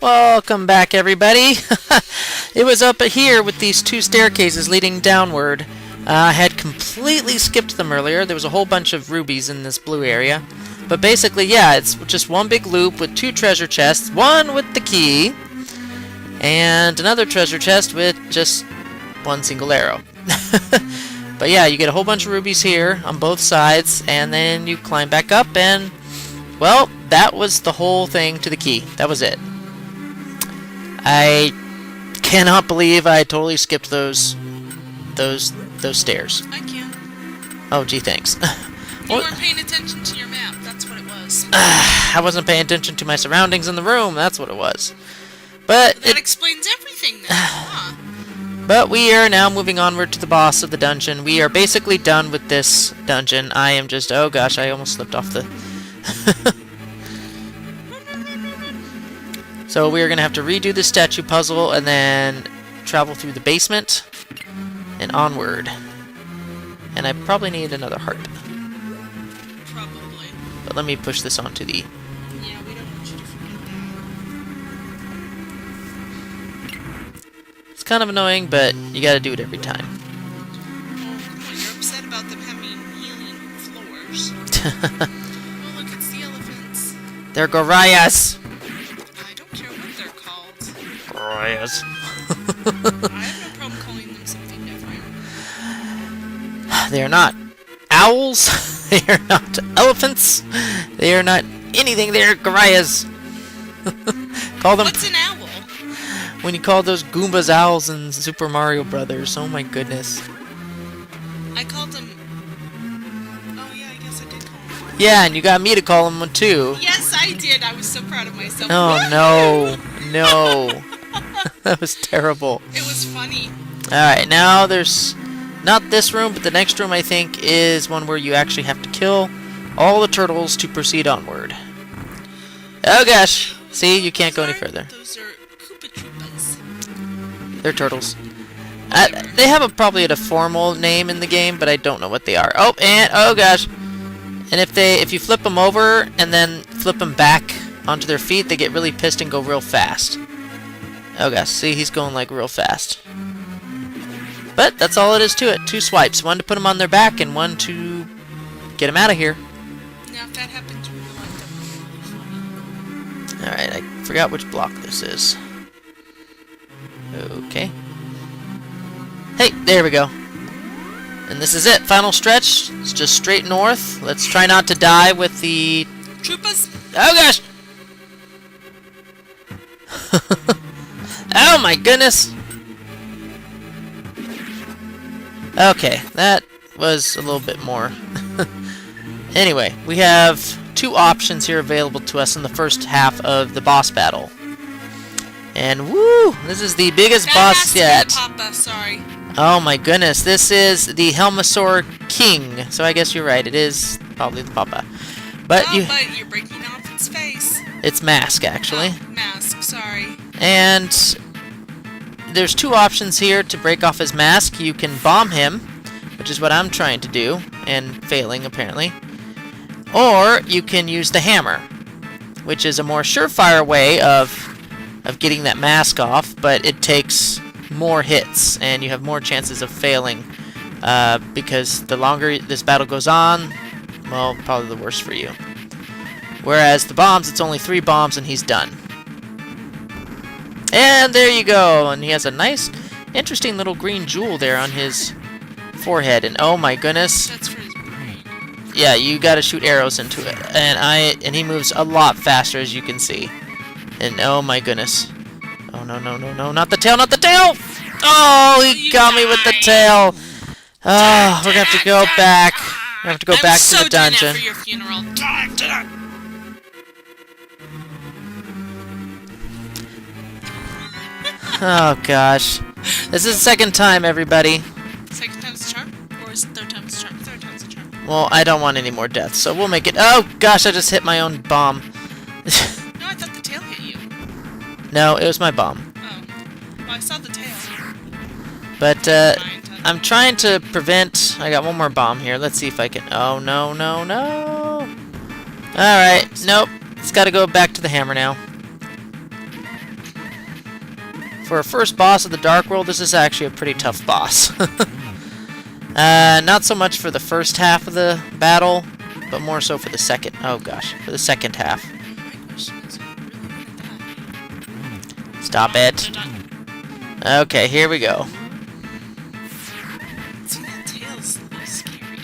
Welcome back, everybody. It was up here with these two staircases leading downward. I had completely skipped them earlier. There was a whole bunch of rubies in this blue area. But basically, yeah, it's just one big loop with two treasure chests. One with the key, and another treasure chest with just one single arrow. But yeah, you get a whole bunch of rubies here on both sides, and then you climb back up, and, well, that was the whole thing to the key. That was it. I cannot believe I totally skipped those stairs. I can. Oh, gee, thanks. You weren't paying attention to your map. That's what it was. I wasn't paying attention to my surroundings in the room. That's what it was. But that explains everything then, huh? But we are now moving onward to the boss of the dungeon. We are basically done with this dungeon. I am just... Oh gosh, I almost slipped off the... So we are going to have to redo the statue puzzle and then travel through the basement and onward. And I probably need another heart. Probably. But let me push this onto the... Yeah, we don't want you to forget that. It's kind of annoying, but you gotta do it every time. Oh, come on, you're upset about them having healing floors. Oh, look, it's the elephants. They're Gorias! I don't care what they're called. Gorias. I have no problem calling them something different. They are not owls. They are not elephants. They are not anything. They are Gorias. Call them... What's an owl? When you call those Goombas owls in Super Mario Brothers. Oh my goodness. I called them... Oh yeah, I guess I did call them. Yeah, and you got me to call them one too. Yes, I did. I was so proud of myself. Oh no. No. That was terrible. It was funny. Alright, now there's not this room, but the next room I think is one where you actually have to kill all the turtles to proceed onward. Oh gosh. See, you can't go any further. Those are Koopa Troopas. They're turtles. They have probably a formal name in the game, but I don't know what they are. Oh, and oh gosh. And if you flip them over and then flip them back onto their feet, they get really pissed and go real fast. Oh gosh, see, he's going like real fast. But that's all it is to it. Two swipes. One to put them on their back and one to get them out of here. Now, if that happens, we like them really funny. Alright, I forgot which block this is. Okay. Hey, there we go. And this is it. Final stretch. It's just straight north. Let's try not to die with the... Troopas? Oh gosh! Oh my goodness! Okay, that was a little bit more. Anyway, we have two options here available to us in the first half of the boss battle. And woo! This is the biggest boss yet. Papa, sorry. Oh my goodness, this is the Helmasaur King. So I guess you're right, it is probably the Papa. But but you're breaking off its face. It's mask, actually. Oh, mask, sorry. And there's two options here to break off his mask. You can bomb him, which is what I'm trying to do, and failing apparently. Or you can use the hammer, which is a more surefire way of getting that mask off, but it takes more hits, and you have more chances of failing, because the longer this battle goes on, well, probably the worse for you. Whereas the bombs, it's only 3 bombs and he's done. And there you go, and he has a nice, interesting little green jewel there on his forehead, and oh my goodness. That's for his brain. Yeah, you gotta shoot arrows into it, and he moves a lot faster, as you can see. And oh my goodness. Oh no, no, no, no, not the tail, not the tail! Oh, he got me with the tail! Oh, we're gonna have to go back. We're gonna have to go back to the dungeon. For your funeral. Oh gosh. This is the second time, everybody. Second time's the charm? Or is it third time's the charm? Third time's the charm. Well, I don't want any more deaths, so we'll make it... Oh gosh, I just hit my own bomb. No, I thought the tail hit you. No, it was my bomb. Oh. Well, I saw the tail. But, I'm trying to prevent... I got one more bomb here. Let's see if I can... Oh, no, no, no. Alright, nope. It's gotta go back to the hammer now. For a first boss of the Dark World, this is actually a pretty tough boss. Not so much for the first half of the battle, but more so for the second. Oh gosh, for the second half. Stop it. Okay, here we go. See, that tail's a little scary.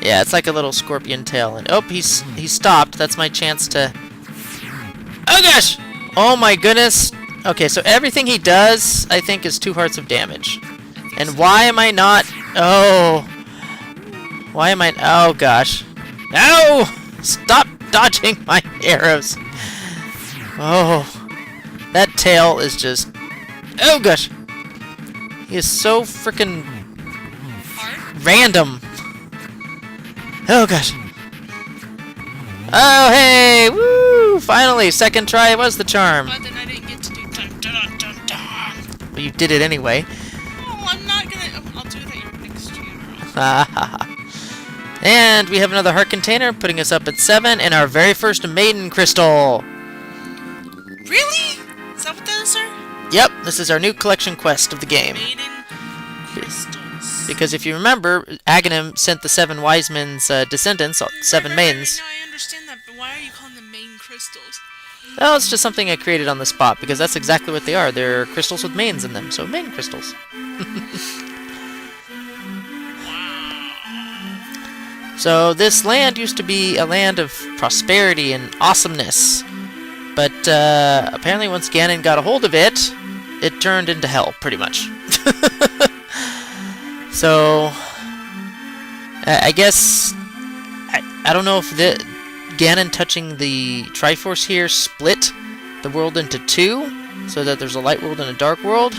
Yeah, it's like a little scorpion tail. And oh, he stopped. That's my chance to. Oh gosh! Oh my goodness. Okay, so everything he does, I think, is 2 hearts of damage. And why am I not... Oh. Why am I... Oh, gosh. No! Stop dodging my arrows. Oh. That tail is just... Oh, gosh. He is so freaking random. Oh, gosh. Oh, hey! Woo! Finally, second try was the charm. But then I didn't get to do dun dun dun dun. But you did it anyway. Oh, I'm not gonna... I'll do it at your next funeral. And we have another heart container, putting us up at 7, and our very first Maiden crystal. Really? Is that what those are? Yep, this is our new collection quest of the game. Maiden crystals. Because if you remember, Aghanim sent the 7 wise men's descendants, 7 maidens. No, I understand that, but why are you calling them Maiden crystals? Well, it's just something I created on the spot, because that's exactly what they are. They're crystals with maidens in them, so Maiden crystals. So this land used to be a land of prosperity and awesomeness. But apparently once Ganon got a hold of it, it turned into hell, pretty much. So, I guess... I don't know if the Ganon touching the Triforce here split the world into 2, so that there's a light world and a dark world.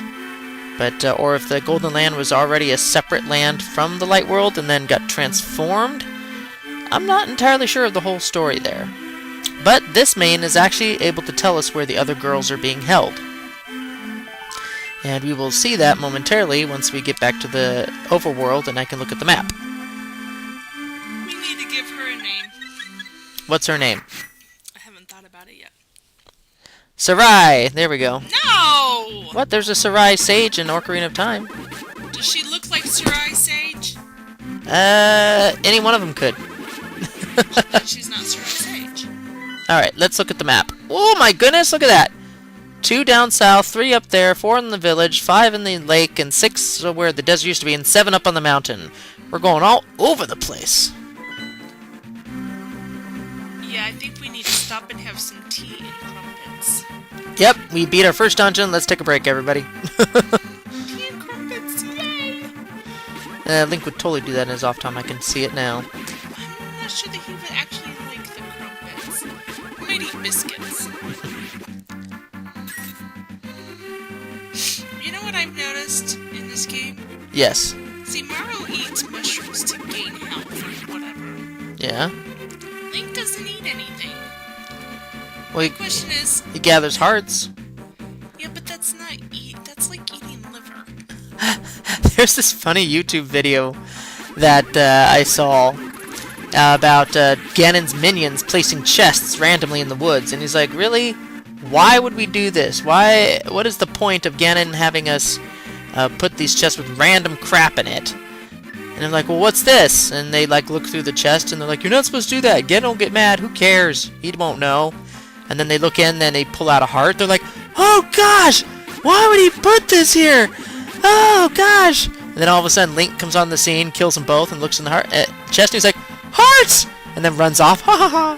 But, or if the Golden Land was already a separate land from the light world and then got transformed. I'm not entirely sure of the whole story there. But this main is actually able to tell us where the other girls are being held. And we will see that momentarily once we get back to the overworld and I can look at the map. We need to give her a name. What's her name? I haven't thought about it yet. Sarai! There we go. No! What? There's a Sarai Sage in Ocarina of Time. Does she look like Sarai Sage? Any one of them could. But she's not Sarai Sage. Alright, let's look at the map. Oh my goodness, look at that! 2 down south, 3 up there, 4 in the village, 5 in the lake, and 6 where the desert used to be, and 7 up on the mountain. We're going all over the place. Yeah, I think we need to stop and have some tea and crumpets. Yep, we beat our first dungeon. Let's take a break, everybody. Tea and crumpets, yay! Link would totally do that in his off time. I can see it now. I'm not sure that he would actually like the crumpets. He might eat biscuits. You know what I've noticed in this game? Yes. See, Mario eats mushrooms to gain health or whatever. Yeah. Link doesn't eat anything. Well, The question is, he gathers hearts. yeah, but that's not that's like eating liver. There's this funny YouTube video that I saw about Ganon's minions placing chests randomly in the woods, and he's like, really? Why would we do this? Why? What is the point of Ganon having us put these chests with random crap in it? And I'm like, well, what's this? And they like look through the chest, and they're like, you're not supposed to do that. Ganon will get mad. Who cares? He won't know. And then they look in, then they pull out a heart. They're like, oh gosh, why would he put this here? Oh gosh. And then all of a sudden, Link comes on the scene, kills them both, and looks in the heart chest, and he's like, hearts! And then runs off. Ha ha ha.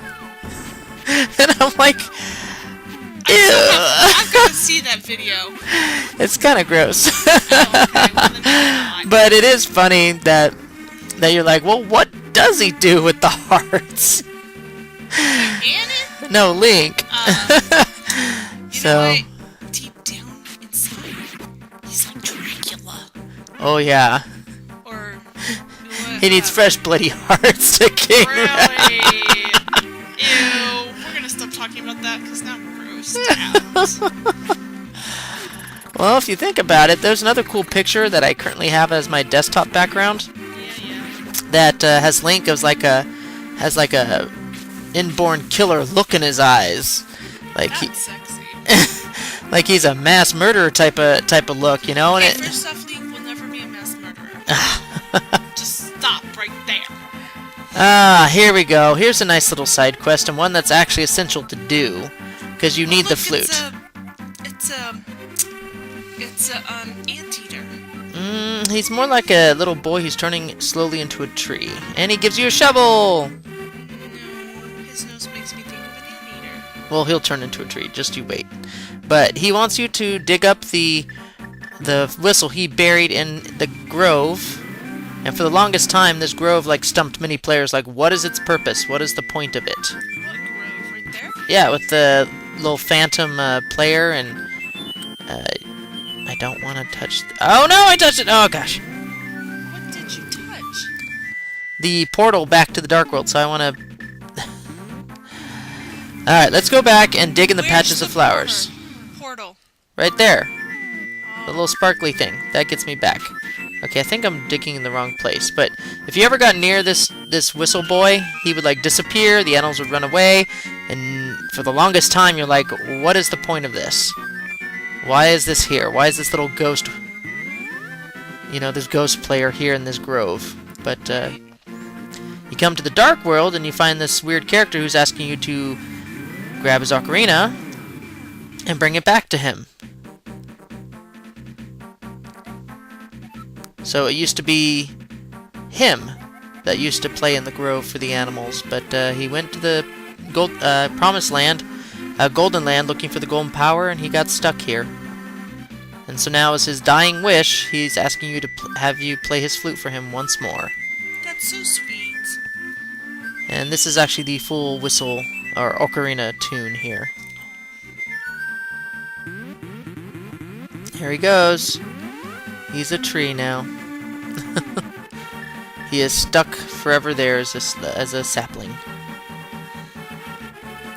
And I'm like, I've got to see that video. it's kind of gross. Oh, okay. Well, then maybe not. But it is funny that you're like, well, what does he do with the hearts? Ganon? No, Link. You So- know what? Deep down inside, he's like Dracula. Oh yeah, Or... he needs fresh bloody hearts to king. Really? Ew. We're gonna stop talking about that because now I'm grossed out. Well, if you think about it, there's another cool picture that I currently have as my desktop background. Yeah. That has Link as like a inborn killer look in his eyes, like That's sexy. Like he's a mass murderer type of look, you know? And Okay, first off, Link will never be a mass murderer. Just stop right there. Here we go. Here's a nice little side quest, and one that's actually essential to do, because you need the flute. It's a anteater. He's more like a little boy who's turning slowly into a tree, and he gives you a shovel. No, his nose makes me think of an anteater. Well, he'll turn into a tree. Just you wait. But he wants you to dig up the whistle he buried in the grove. And for the longest time, this grove like stumped many players. Like, what is its purpose? What is the point of it? What grove? Right there? Yeah, with the little phantom player, and I don't want to touch. Oh no, I touched it! Oh gosh. What did you touch? The portal back to the Dark World. So I want to. All right, let's go back and dig in the patches of flowers. Portal. Right there. The little sparkly thing. That gets me back. Okay, I think I'm digging in the wrong place. But if you ever got near this whistle boy, he would like disappear, the animals would run away, and for the longest time you're like, what is the point of this? Why is this here? Why is this little ghost, you know, this ghost player here in this grove? But you come to the Dark World and you find this weird character who's asking you to grab his ocarina and bring it back to him. So it used to be him that used to play in the grove for the animals, but he went to the promised land, golden land, looking for the golden power, and he got stuck here. And so now, as his dying wish, he's asking you to have you play his flute for him once more. That's so sweet. And this is actually the full whistle or ocarina tune here. Here he goes. He's a tree now. He is stuck forever there as a sapling.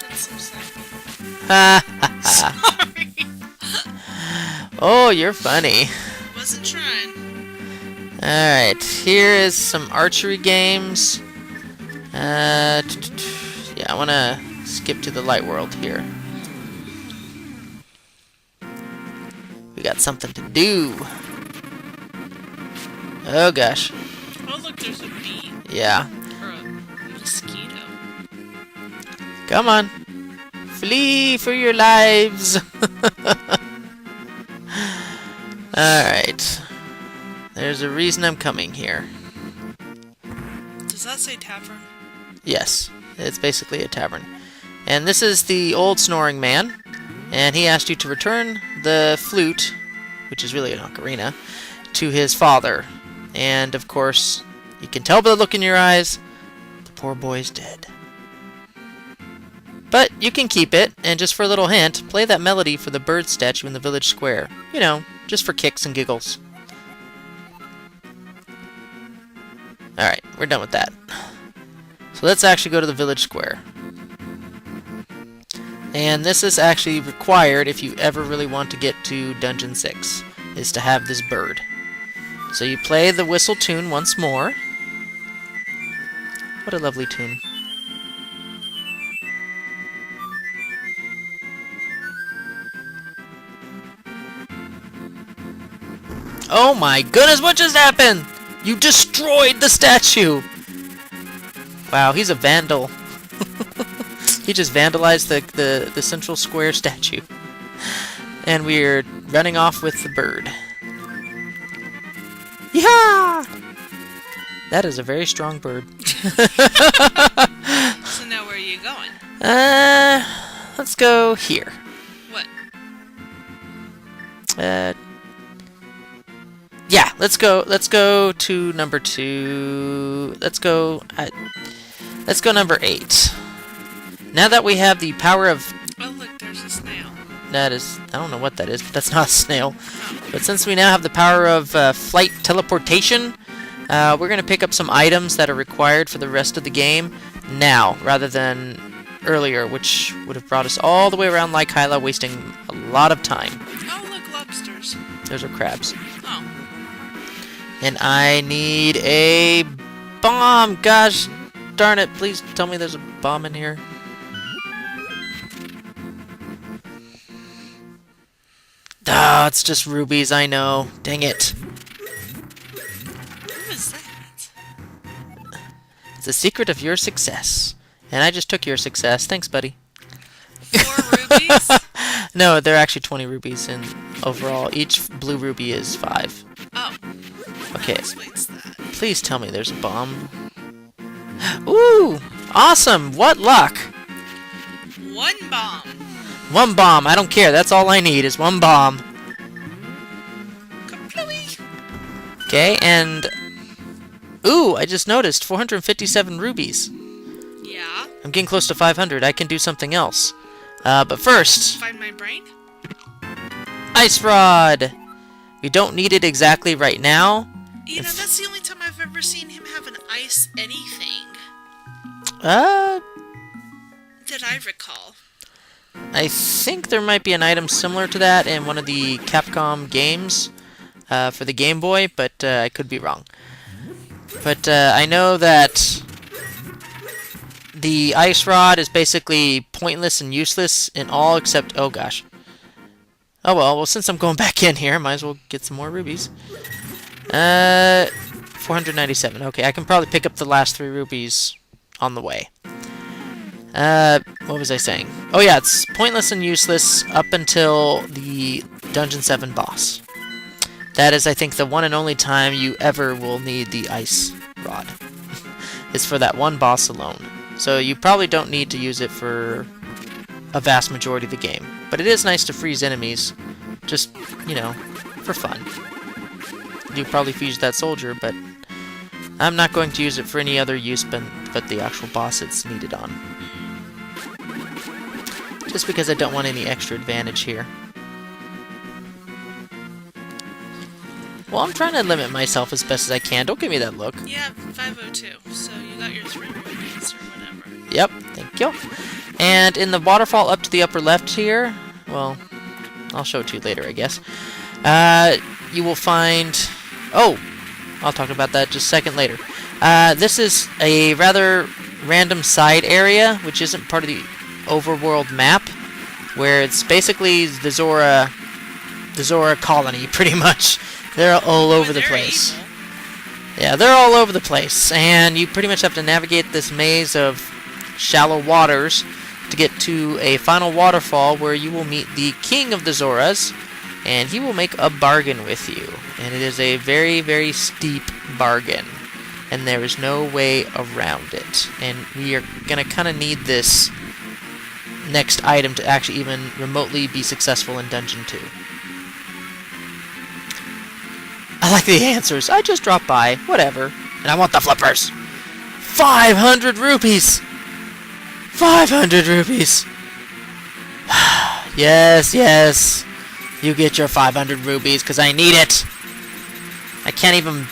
That's so sad. Ha ha ha. Sorry. Oh, you're funny. Wasn't trying. Alright, here is some archery games. Yeah, I want to skip to the light world here. We got something to do. Oh gosh. Oh look, there's a bee. Yeah. Or a mosquito. Come on. Flee for your lives. Alright. There's a reason I'm coming here. Does that say tavern? Yes. It's basically a tavern. And this is the old snoring man. And he asked you to return the flute, which is really an ocarina, to his father. And, of course, you can tell by the look in your eyes, the poor boy's dead. But you can keep it, and just for a little hint, play that melody for the bird statue in the village square. You know, just for kicks and giggles. Alright, we're done with that. So let's actually go to the village square. And this is actually required if you ever really want to get to Dungeon 6, is to have this bird. So you play the whistle tune once more. What a lovely tune. Oh my goodness, what just happened? You destroyed the statue! Wow, he's a vandal. He just vandalized the central square statue. And we're running off with the bird. Yeah! That is a very strong bird. So now where are you going? Let's go here. What? Yeah, let's go to number 2. Let's go number 8. Now that we have the power of... Oh look, there's a snail. That is... I don't know what that is, but that's not a snail. But since we now have the power of flight teleportation, we're going to pick up some items that are required for the rest of the game now, rather than earlier, which would have brought us all the way around Lake Hyla, wasting a lot of time. Oh look, lobsters. Those are crabs. Oh. And I need a bomb! Gosh darn it, please tell me there's a bomb in here. Ah, it's just rubies, I know. Dang it. What was that? It's the secret of your success. And I just took your success. Thanks, buddy. 4 rubies? No, there are actually 20 rubies in overall. Each blue ruby is 5. Oh. Okay. That explains that. Please tell me there's a bomb. Ooh! Awesome! What luck! 1 bomb. 1 bomb. I don't care. That's all I need is 1 bomb. Kaplooey. Okay, and... Ooh, I just noticed 457 rubies. Yeah. I'm getting close to 500. I can do something else. But first... Find my brain? Ice Rod! We don't need it exactly right now. You know, that's the only time I've ever seen him have an ice anything. That I recall. I think there might be an item similar to that in one of the Capcom games for the Game Boy, but I could be wrong. But I know that the Ice Rod is basically pointless and useless in all except... Oh, gosh. Oh, well, since I'm going back in here, might as well get some more rubies. 497. Okay, I can probably pick up the last 3 rubies on the way. What was I saying? Oh yeah, it's pointless and useless up until the Dungeon 7 boss. That is, I think, the one and only time you ever will need the Ice Rod. It's for that one boss alone. So you probably don't need to use it for a vast majority of the game. But it is nice to freeze enemies, just, you know, for fun. You probably freeze that soldier, but I'm not going to use it for any other use but the actual boss it's needed on. Just because I don't want any extra advantage here. Well, I'm trying to limit myself as best as I can. Don't give me that look. Yeah, 502. So you got your 3 rubies or whatever. Yep, thank you. And in the waterfall up to the upper left here, well, I'll show it to you later, I guess. You will find... Oh, I'll talk about that just a second later. This is a rather random side area, which isn't part of the overworld map, where it's basically the Zora colony, pretty much. They're all over the place. Evil. Yeah, they're all over the place, and you pretty much have to navigate this maze of shallow waters to get to a final waterfall where you will meet the king of the Zoras, and he will make a bargain with you. And it is a very, very steep bargain, and there is no way around it. And we are going to kind of need this next item to actually even remotely be successful in Dungeon 2. I like the answers. I just dropped by. Whatever. And I want the flippers. 500 rupees! 500 rupees! Yes, yes. You get your 500 rupees, because I need it. I can't even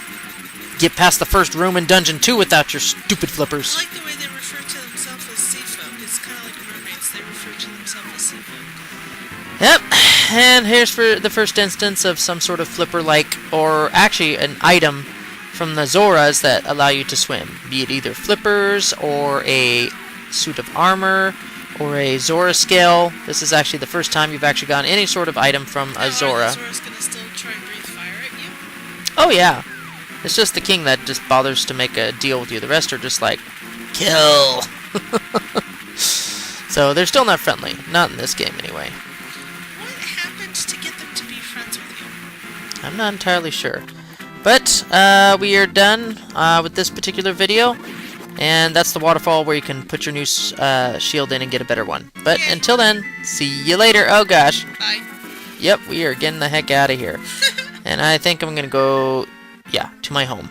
get past the first room in Dungeon 2 without your stupid flippers. I like the way they refer to themselves as sea folk. It's kind of like mermaids. They refer to themselves as sea folk. Yep, and here's for the first instance of some sort of flipper-like, or actually an item from the Zoras that allow you to swim. Be it either flippers, or a suit of armor, or a Zora scale. This is actually the first time you've actually gotten any sort of item from a Zora. Are the Zoras gonna still try and breathe fire at you? Oh yeah, it's just the king that just bothers to make a deal with you. The rest are just like, kill! So they're still not friendly. Not in this game, anyway. What happened to get them to be friends with you? I'm not entirely sure. But we are done with this particular video. And that's the waterfall where you can put your new shield in and get a better one. But Yay. until then, see you later. Oh gosh. Bye. Yep, we are getting the heck out of here. And I think I'm going to go, yeah, to my home.